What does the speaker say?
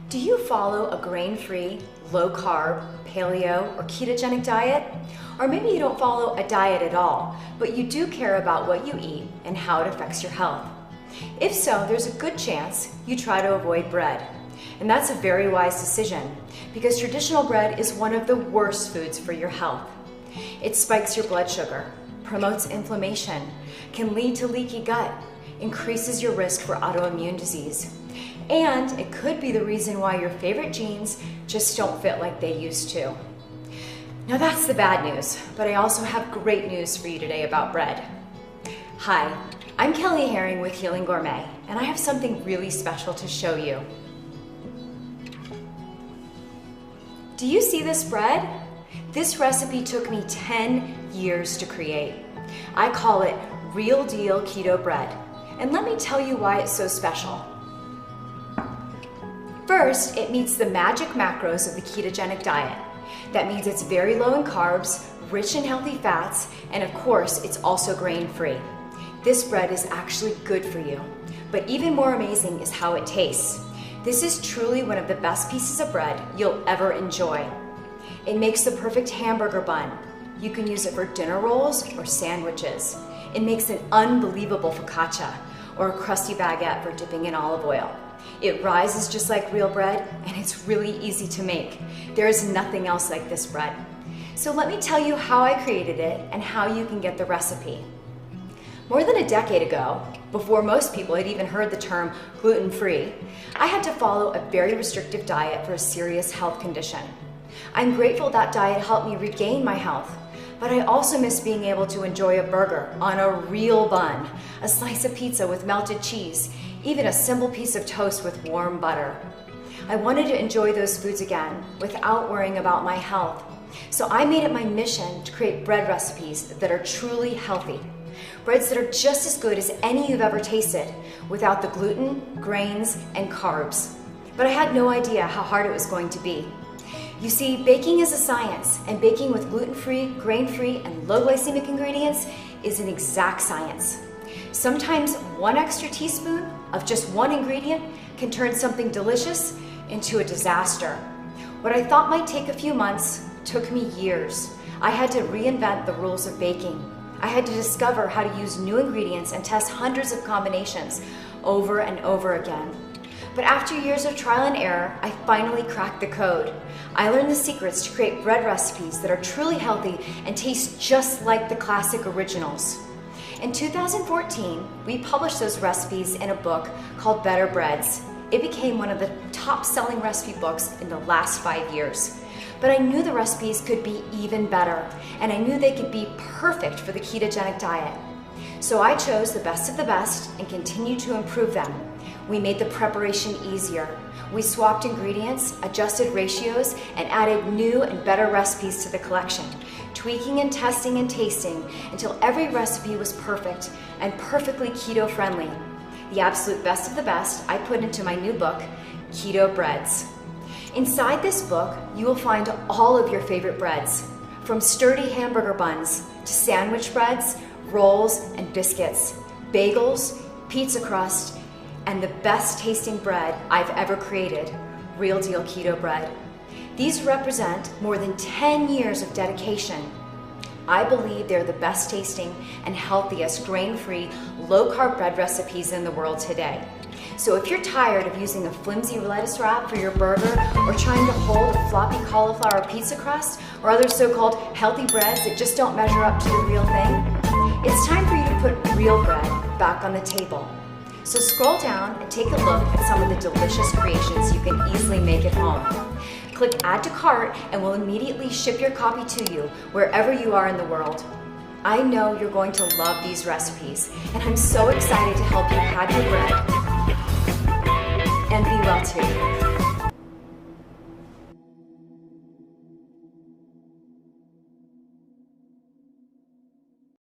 Do you follow a grain-free, low-carb, paleo, or ketogenic diet? Or maybe you don't follow a diet at all, but you do care about what you eat and how it affects your health. If so, there's a good chance you try to avoid bread. And that's a very wise decision, because traditional bread is one of the worst foods for your health. It spikes your blood sugar, promotes inflammation, can lead to leaky gut, increases your risk for autoimmune disease. And it could be the reason why your favorite jeans just don't fit like they used to. Now that's the bad news, but I also have great news for you today about bread. Hi, I'm Kelley Herring with Healing Gourmet, and I have something really special to show you. Do you see this bread? This recipe took me 10 years to create. I call it Real Deal Keto Bread, and let me tell you why it's so special. First, it meets the magic macros of the ketogenic diet. That means it's very low in carbs, rich in healthy fats, and of course, it's also grain-free. This bread is actually good for you, but even more amazing is how it tastes. This is truly one of the best pieces of bread you'll ever enjoy. It makes the perfect hamburger bun. You can use it for dinner rolls or sandwiches. It makes an unbelievable focaccia or a crusty baguette for dipping in olive oil. It rises just like real bread, and it's really easy to make. There is nothing else like this bread. So let me tell you how I created it and how you can get the recipe. More than a decade ago, before most people had even heard the term gluten-free, I had to follow a very restrictive diet for a serious health condition. I'm grateful that diet helped me regain my health, but I also miss being able to enjoy a burger on a real bun, a slice of pizza with melted cheese, even a simple piece of toast with warm butter. I wanted to enjoy those foods again without worrying about my health. So I made it my mission to create bread recipes that are truly healthy. Breads that are just as good as any you've ever tasted, without the gluten, grains, and carbs. But I had no idea how hard it was going to be. You see, baking is a science, and baking with gluten-free, grain-free, and low glycemic ingredients is an exact science. Sometimes one extra teaspoon of just one ingredient can turn something delicious into a disaster. What I thought might take a few months took me years. I had to reinvent the rules of baking. I had to discover how to use new ingredients and test hundreds of combinations over and over again. But after years of trial and error, I finally cracked the code. I learned the secrets to create bread recipes that are truly healthy and taste just like the classic originals. In 2014, we published those recipes in a book called Better Breads. It became one of the top-selling recipe books in the last 5 years. But I knew the recipes could be even better, and I knew they could be perfect for the ketogenic diet. So I chose the best of the best and continued to improve them. We made the preparation easier. We swapped ingredients, adjusted ratios, and added new and better recipes to the collection, tweaking and testing and tasting until every recipe was perfect and perfectly keto-friendly. The absolute best of the best I put into my new book, Keto Breads. Inside this book, you will find all of your favorite breads, from sturdy hamburger buns to sandwich breads, rolls, and biscuits, bagels, pizza crust, and the best tasting bread I've ever created, Real Deal Keto Bread. These represent more than 10 years of dedication. I believe they're the best tasting and healthiest grain-free, low-carb bread recipes in the world today. So if you're tired of using a flimsy lettuce wrap for your burger, or trying to hold a floppy cauliflower pizza crust, or other so-called healthy breads that just don't measure up to the real thing, it's time for you to put real bread back on the table. So scroll down and take a look at some of the delicious creations you can easily make at home. Click Add to Cart and we'll immediately ship your copy to you wherever you are in the world. I know you're going to love these recipes, and I'm so excited to help you have your bread and be well too.